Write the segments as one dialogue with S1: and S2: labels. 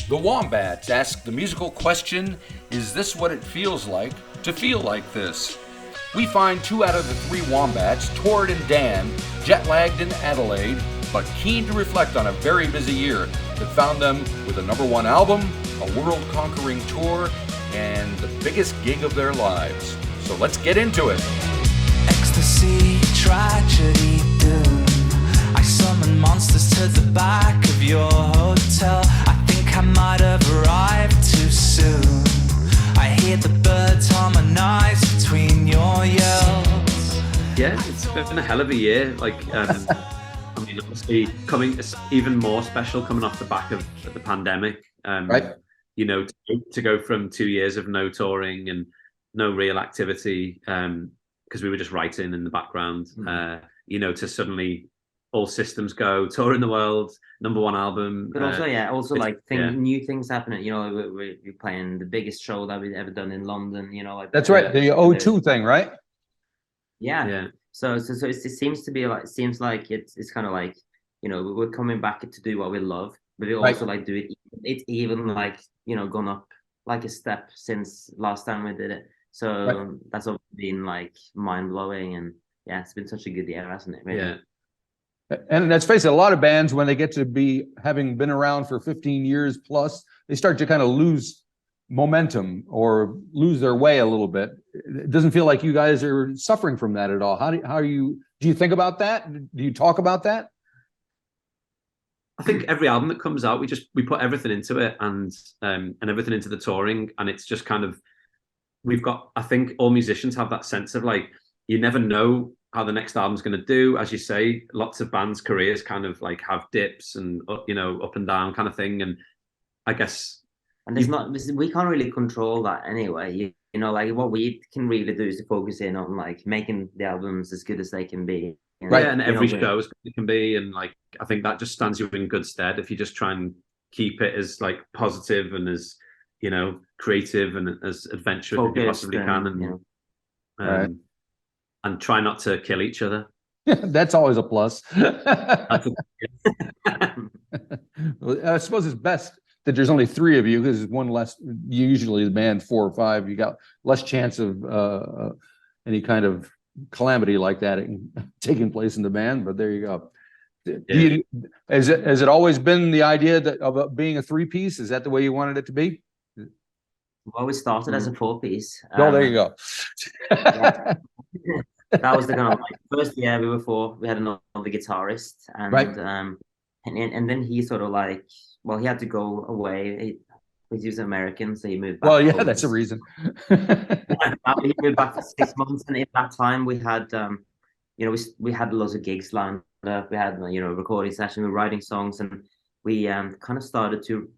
S1: The Wombats ask the musical question, is this what it feels like to feel like this? We find 2 out of the 3 Wombats, Tord and Dan, jet-lagged in Adelaide, but keen to reflect on a very busy year that found them with a #1 album, a world-conquering tour, and the biggest gig of their lives. So let's get into it.
S2: Ecstasy, tragedy, doom. I summon monsters to the back of your hotel. I think I might have arrived too soon. I hear the birds harmonize between your yells.
S3: Yeah, it's been a hell of a year. I mean, obviously, it's even more special coming off the back of the pandemic.
S1: Right.
S3: You know, to go from 2 years of no touring and no real activity, because we were just writing in the background, you know, to suddenly all systems go, touring the world, #1 album.
S4: But also, new things happening. You know, we're playing the biggest show that we've ever done in London. You know, like
S1: That's right, the O2 thing, right?
S4: Yeah. So it seems like it's kind of like, you know, we're coming back to do what we love, but we also like do it. It's even like, you know, gone up like a step since last time we did it. So that's been like mind blowing, and yeah, it's been such a good year, hasn't it? Really?
S3: Yeah.
S1: And let's face it, a lot of bands, when they get to be having been around for 15 years plus, they start to kind of lose momentum or lose their way a little bit. It doesn't feel like you guys are suffering from that at all. Do you think about that? Do you talk about that?
S3: I think every album that comes out, we put everything into it, and everything into the touring, and it's just kind of, I think all musicians have that sense of like, you never know how the next album's going to do. As you say, lots of bands' careers kind of like have dips and, you know, up and down kind of thing. And I guess,
S4: and we can't really control that anyway. You know, like what we can really do is to focus in on like making the albums as good as they can be.
S3: Right, and every show as good as it can be, and like I think that just stands you in good stead if you just try and keep it as like positive and as, you know, creative and as adventurous as you possibly can, and and try not to kill each other.
S1: That's always a plus. I suppose it's best that there's only 3 of you, because one less. Usually the band 4 or 5, you got less chance of any kind of calamity like that taking place in the band. But there you go. Has it always been the idea of being a 3-piece? Is that the way you wanted it to be?
S4: Well, we started as a 4-piece.
S1: Oh, there you go.
S4: That was the kind of like first year we were 4. We had another guitarist, and and then he sort of like, well, he had to go away. He was American, so he moved back.
S1: Well, yeah, that's a reason.
S4: He moved back for 6 months, and in that time we had, you know, we had lots of gigs lined up. We had, you know, recording session, we were writing songs, and we kind of started to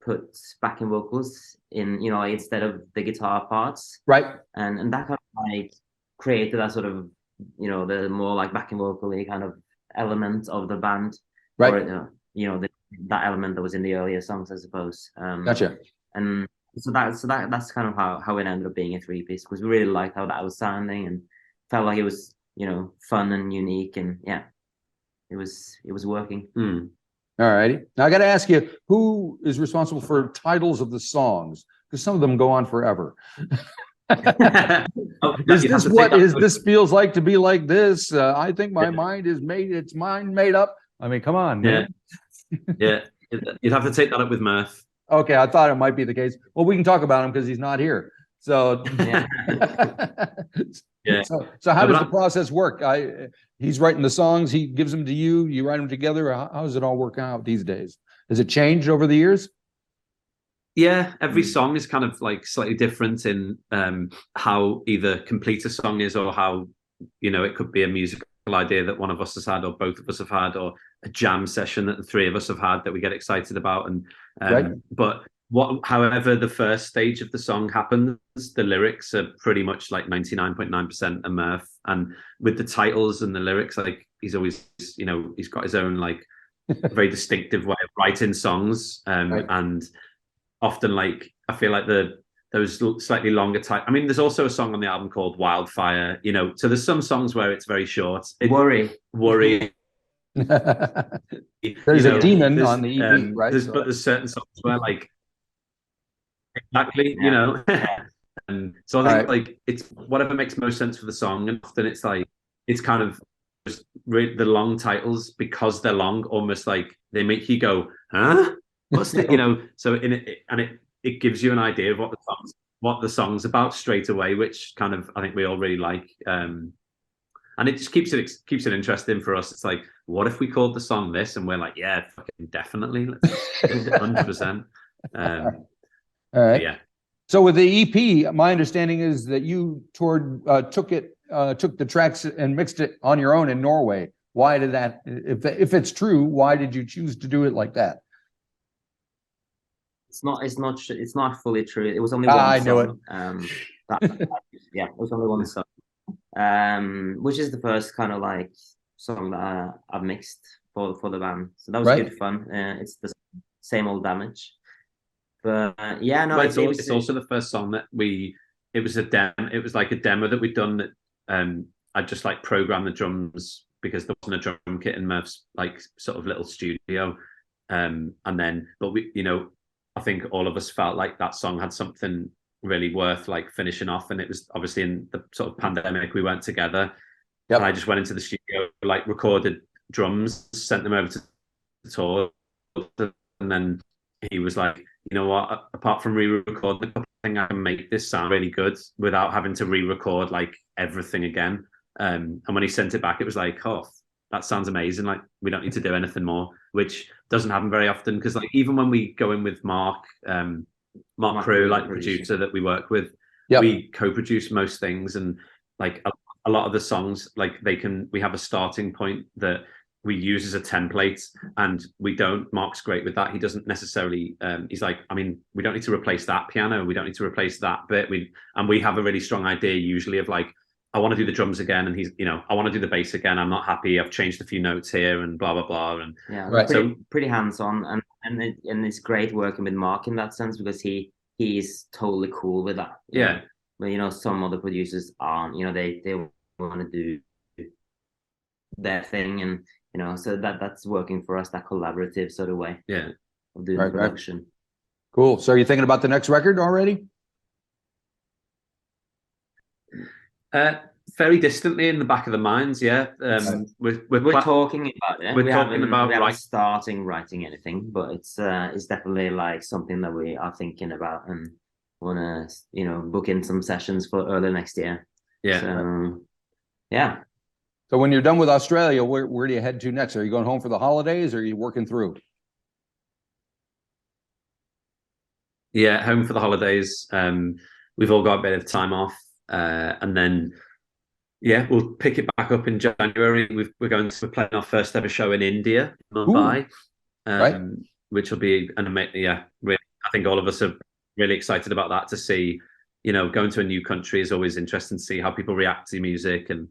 S4: put backing vocals in, you know, instead of the guitar parts,
S1: right?
S4: And that kind of like created that sort of, you know, the more like backing vocal-y kind of element of the band,
S1: right?
S4: Or, you know, that element that was in the earlier songs, I suppose.
S1: Gotcha.
S4: And so that's kind of how it ended up being a 3-piece, because we really liked how that was sounding and felt like it was, you know, fun and unique, and yeah, it was working.
S1: All righty. Now I got to ask you, who is responsible for titles of the songs? Because some of them go on forever. This feels like to be like this? I think my mind is made. It's mind made up. I mean, come on, man.
S3: Yeah. You'd have to take that up with Murph.
S1: Okay, I thought it might be the case. Well, we can talk about him because he's not here. So,
S3: yeah.
S1: So how does the process work? He's writing the songs. He gives them to you. You write them together. How does it all work out these days? Has it changed over the years?
S3: Yeah, every song is kind of like slightly different in how either complete a song is, or how, you know, it could be a musical idea that one of us has had, or both of us have had, or a jam session that the 3 of us have had that we get excited about. And but however the first stage of the song happens, the lyrics are pretty much like 99.9% a Murph. And with the titles and the lyrics, like he's always, you know, he's got his own like very distinctive way of writing songs, and often like I feel like those slightly longer I mean, there's also a song on the album called Wildfire, you know, so there's some songs where it's very short.
S4: Worry
S1: There's a demon on the EP, right?
S3: But there's certain songs where like exactly, and so I think like it's whatever makes most sense for the song, and often it's like it's kind of just the long titles because they're long, almost like they make you go, huh? What's the So it gives you an idea of what the song's about straight away, which kind of I think we all really like. And it just keeps it interesting for us. It's like, what if we called the song this? And we're like, yeah, fucking definitely, 100%.
S1: All right.
S3: Yeah.
S1: So with the EP, my understanding is that you took the tracks and mixed it on your own in Norway. Why did that? If it's true, why did you choose to do it like that?
S4: It's not fully true. It was only one
S1: I
S4: song.
S1: know it.
S4: It was only one song. Which is the first kind of like song that I've mixed for the band. So that was good fun. It's the same old damage. But
S3: it's also the first song that it was like a demo that we'd done that I just like programmed the drums because there wasn't a drum kit in Murph's like sort of little studio. And then but we I think all of us felt like that song had something really worth like finishing off, and it was obviously in the sort of pandemic we went together. And I just went into the studio, like recorded drums, sent them over to the tour, and then he was like, you know what, apart from re-recording, I think I can make this sound really good without having to re-record like everything again. And when he sent it back, it was like, oh, that sounds amazing, like we don't need to do anything more, which doesn't happen very often, because like even when we go in with Mark Crew, like producer that we work with, we co-produce most things, and like a lot of the songs, like we have a starting point that we use as a template, and Mark's great with that. He doesn't necessarily he's like, I mean, we don't need to replace that piano, we don't need to replace that bit, we have a really strong idea usually of like, I want to do the drums again, and he's, I want to do the bass again, I'm not happy, I've changed a few notes here, and blah blah blah. And
S4: pretty hands-on, and it's great working with Mark in that sense, because he's totally cool with that. But some other producers aren't. They want to do their thing, and so that's working for us, that collaborative sort of way of doing production.
S1: Cool. So are you thinking about the next record already?
S3: Very distantly in the back of the minds, yeah. We're
S4: talking about it.
S3: We're talking about
S4: starting writing anything, but it's definitely like something that we are thinking about and want to book in some sessions for early next year.
S1: So when you're done with Australia, where do you head to next? Are you going home for the holidays, or are you working through?
S3: Yeah, home for the holidays. We've all got a bit of time off. And then we'll pick it back up in January. We're playing our first ever show in India, Mumbai, which will be an amazing. Really, I think all of us are really excited about that. To see, going to a new country is always interesting to see how people react to music, and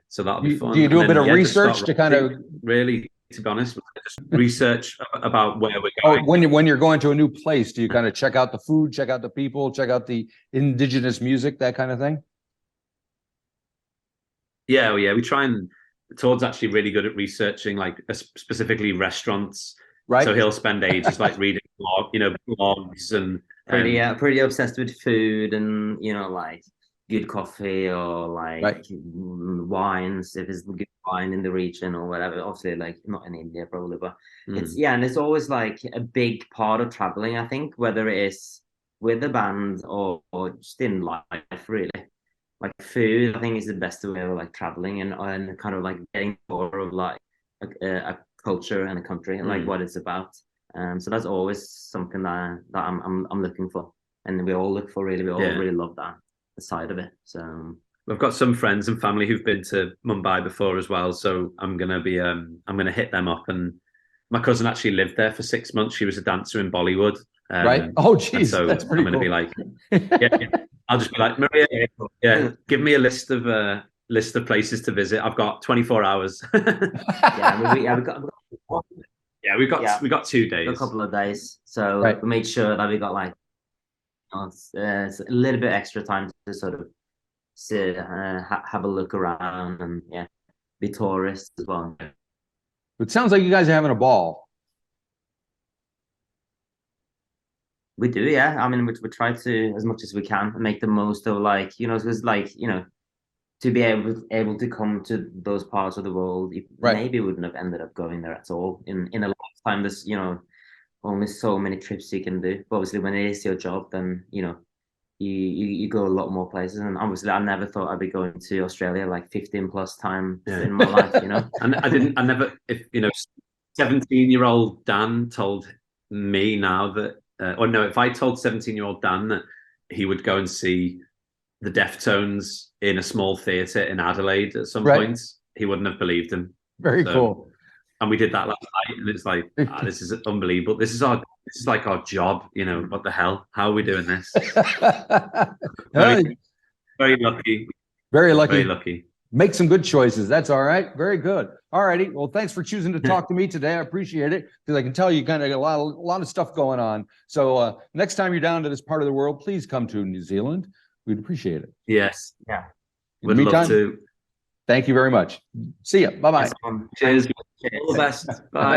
S3: so that'll be fun.
S1: Do you do a bit of research to kind of
S3: really? To be honest, just research about where we're going.
S1: When you're going to a new place, do you kind of check out the food, check out the people, check out the indigenous music, that kind of thing?
S3: Yeah, we try, and Todd's actually really good at researching, like specifically restaurants. Right. So he'll spend ages like reading blogs and
S4: pretty obsessed with food, and like good coffee, or like wines, if it's good wine in the region or whatever. Obviously, like not in India probably, but and it's always like a big part of traveling, I think, whether it is with the band or just in life, really. Like food, I think, is the best way of like traveling and kind of like getting more of like a culture and a country and like what it's about. So that's always something that I'm looking for, and we all look for, really. We all really love that side of it. So
S3: we've got some friends and family who've been to Mumbai before as well, so I'm gonna hit them up. And my cousin actually lived there for 6 months. She was a dancer in Bollywood.
S1: Oh geez,
S3: so
S1: that's pretty
S3: I'm gonna
S1: cool.
S3: Be like I'll just be like, Maria, give me a list of places to visit. I've got 24 hours. We've got 2 days,
S4: a couple of days, so we made sure that we got like a little bit extra time to sort of sit, have a look around, and be tourists as well.
S1: It sounds like you guys are having a ball.
S4: We do, yeah. I mean, we try to, as much as we can, make the most of, like, you know, because, like, you know, to be able to come to those parts of the world, maybe wouldn't have ended up going there at all in a lifetime. There's, you know, only so many trips you can do. But obviously, when it is your job, then, you know, you go a lot more places. And obviously, I never thought I'd be going to Australia like 15 plus times in my life, you know.
S3: And I never, if you know, 17-year-old Dan told me now that, or no, if I told 17-year-old Dan that he would go and see the Deftones in a small theatre in Adelaide at some point, he wouldn't have believed him.
S1: Very cool.
S3: And we did that last night, and it's like, this is unbelievable. This is like our job, you know. What the hell? How are we doing this? Very lucky.
S1: Very lucky.
S3: Very lucky.
S1: Make some good choices. That's all right. Very good. All righty. Well, thanks for choosing to talk to me today. I appreciate it, because I can tell you kind of got a lot of stuff going on. So next time you're down to this part of the world, please come to New Zealand. We'd appreciate it.
S3: Yes.
S4: Yeah.
S3: Would love to.
S1: Thank you very much. See ya. Bye-bye.
S3: Cheers. All the best. Bye.